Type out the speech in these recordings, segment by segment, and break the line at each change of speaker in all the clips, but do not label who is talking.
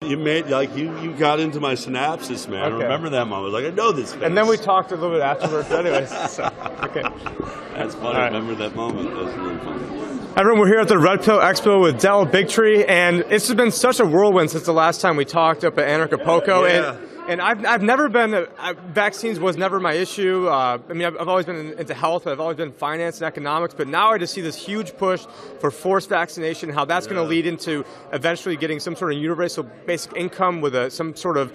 you got into my synapses, man.
Okay.
I remember that moment. I was like, I know this face.
And then we talked a little bit afterwards anyways. So, okay.
That's funny. I remember that moment. That's really funny.
Everyone, we're here at the Red Pill Expo with Dell Bigtree, and it's been such a whirlwind since the last time we talked up at Anarchapulco.
Yeah.
And I've never been, vaccines was never my issue. I mean, I've always been into health, I've always been finance and economics, but now I just see this huge push for forced vaccination, how that's going to lead into eventually getting some sort of universal basic income with some sort of,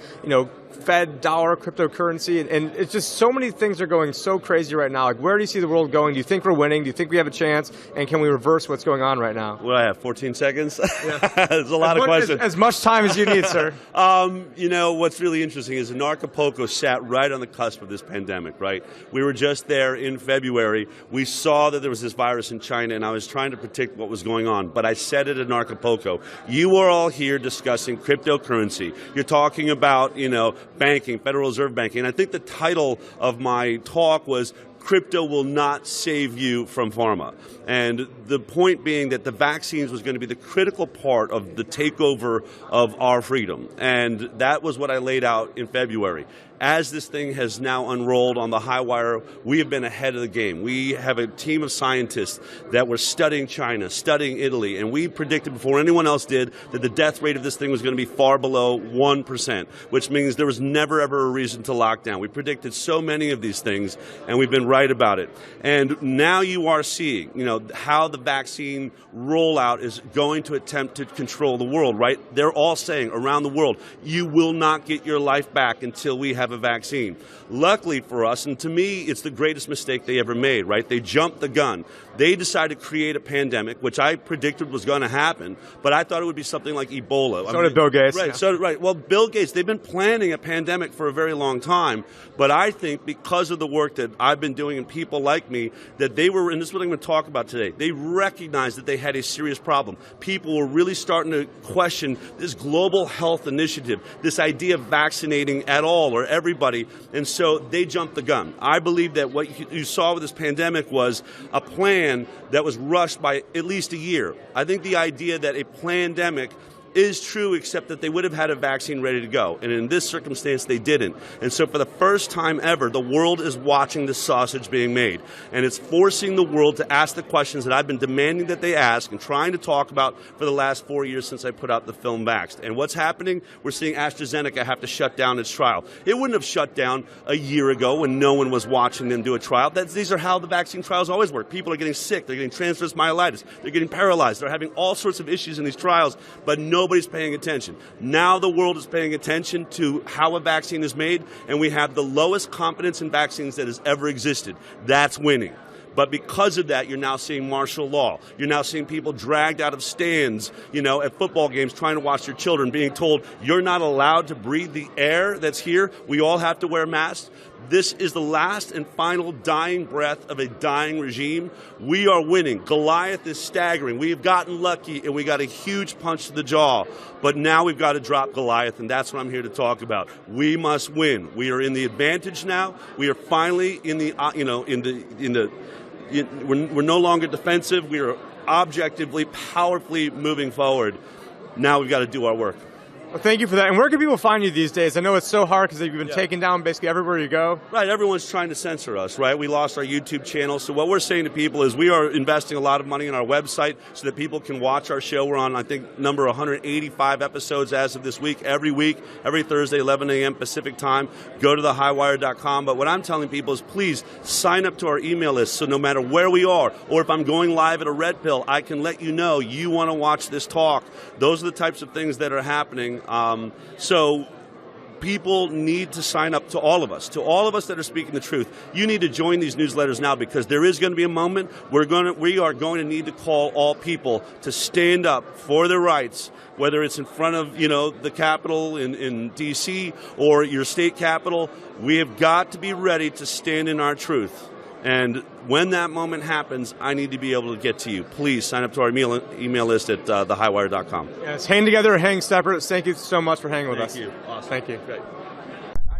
Fed dollar cryptocurrency, and it's just so many things are going so crazy right now. Like, where do you see the world going? Do you think we're winning? Do you think we have a chance? And can we reverse what's going on right now?
What do I have, 14 seconds?
Yeah.
There's a lot of questions.
As much time as you need, sir.
What's really interesting is Anarchapulco sat right on the cusp of this pandemic, right? We were just there in February. We saw that there was this virus in China, and I was trying to predict what was going on. But I said it at Anarchapulco. You are all here discussing cryptocurrency. You're talking about, banking, Federal Reserve banking. And I think the title of my talk was Crypto Will Not Save You from Pharma. And the point being that the vaccines was going to be the critical part of the takeover of our freedom. And that was what I laid out in February. As this thing has now unrolled on the high wire, we have been ahead of the game. We have a team of scientists that were studying China, studying Italy, and we predicted before anyone else did that the death rate of this thing was going to be far below 1%, which means there was never ever a reason to lock down. We predicted so many of these things, and we've been right about it. And now you are seeing, how the vaccine rollout is going to attempt to control the world, right? They're all saying around the world, you will not get your life back until we have a vaccine. Luckily for us, and to me, it's the greatest mistake they ever made, right? They jumped the gun. They decided to create a pandemic, which I predicted was going to happen, but I thought it would be something like Ebola.
So did Bill Gates.
Right,
yeah.
Well, Bill Gates, they've been planning a pandemic for a very long time, but I think because of the work that I've been doing and people like me, that they were, and this is what I'm going to talk about today, they recognized that they had a serious problem. People were really starting to question this global health initiative, this idea of vaccinating at all or everybody, and so they jumped the gun. I believe that what you saw with this pandemic was a plan that was rushed by at least a year. I think the idea that a pandemic is true, except that they would have had a vaccine ready to go. And in this circumstance, they didn't. And so for the first time ever, the world is watching the sausage being made. And it's forcing the world to ask the questions that I've been demanding that they ask and trying to talk about for the last 4 years since I put out the film Vaxxed. And what's happening? We're seeing AstraZeneca have to shut down its trial. It wouldn't have shut down a year ago when no one was watching them do a trial. These are how the vaccine trials always work. People are getting sick. They're getting transverse myelitis. They're getting paralyzed. They're having all sorts of issues in these trials, but nobody's paying attention. Now the world is paying attention to how a vaccine is made, and we have the lowest confidence in vaccines that has ever existed. That's winning. But because of that, you're now seeing martial law. You're now seeing people dragged out of stands, at football games trying to watch their children, being told, you're not allowed to breathe the air that's here. We all have to wear masks. This is the last and final dying breath of a dying regime. We are winning. Goliath is staggering. We have gotten lucky, and we got a huge punch to the jaw. But now we've got to drop Goliath, and that's what I'm here to talk about. We must win. We are in the advantage now. We are finally in the, we're no longer defensive. We are objectively, powerfully moving forward. Now we've got to do our work.
Well, thank you for that. And where can people find you these days? I know it's so hard because you've been taken down basically everywhere you go.
Right, everyone's trying to censor us, right? We lost our YouTube channel. So what we're saying to people is we are investing a lot of money in our website so that people can watch our show. We're on, I think, number 185 episodes as of this week, every Thursday, 11 a.m. Pacific time. Go to thehighwire.com. But what I'm telling people is please sign up to our email list so no matter where we are, or if I'm going live at a Red Pill, I can let you know you want to watch this talk. Those are the types of things that are happening. So people need to sign up, to all of us that are speaking the truth. You need to join these newsletters now, because there is going to be a moment we are going to need to call all people to stand up for their rights, whether it's in front of the Capitol in D.C. or your state capitol. We have got to be ready to stand in our truth. And when that moment happens, I need to be able to get to you. Please sign up to our email list at thehighwire.com.
Yes, hang together or hang separate. Thank you so much for hanging with us.
Thank you. Awesome.
Thank you.
Great.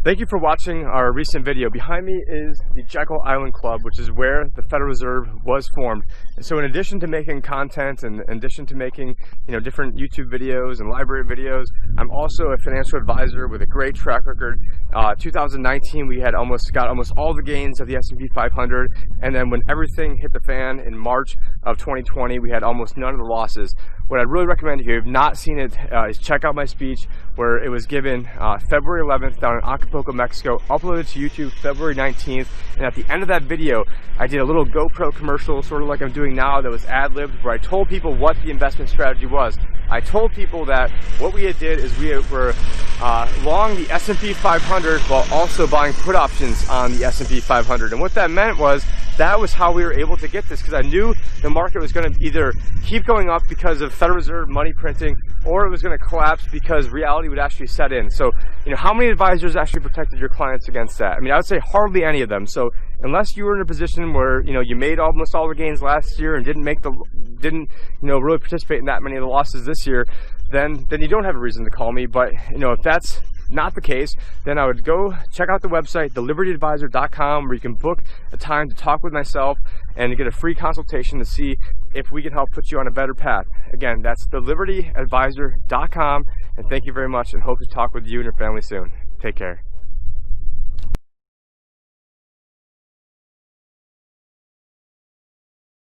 Thank you for watching our recent video. Behind me is the Jekyll Island Club, which is where the Federal Reserve was formed. And so in addition to making content and in addition to making different YouTube videos and library videos, I'm also a financial advisor with a great track record. 2019 we had got almost all the gains of the S&P 500, and then when everything hit the fan in March of 2020, we had almost none of the losses. What I'd really recommend, if you have not seen it, is check out my speech where it was given February 11th down in Acapulco, Mexico, uploaded to YouTube February 19th, and at the end of that video I did a little GoPro commercial, sort of like I'm doing now, that was ad-libbed, where I told people what the investment strategy was. I told people that what we had did is we were long the S&P 500 while also buying put options on the S&P 500, and what that meant was that was how we were able to get this, because I knew the market was going to either keep going up because of Federal Reserve money printing, or it was going to collapse because reality would actually set in. So, how many advisors actually protected your clients against that? I mean, I would say hardly any of them. So, unless you were in a position where you made almost all the gains last year and didn't really participate in that many of the losses this year, then you don't have a reason to call me. But if that's not the case, then I would go check out the website, thelibertyadvisor.com, where you can book a time to talk with myself and get a free consultation to see if we can help put you on a better path. Again, that's thelibertyadvisor.com, and thank you very much, and hope to talk with you and your family soon. Take care.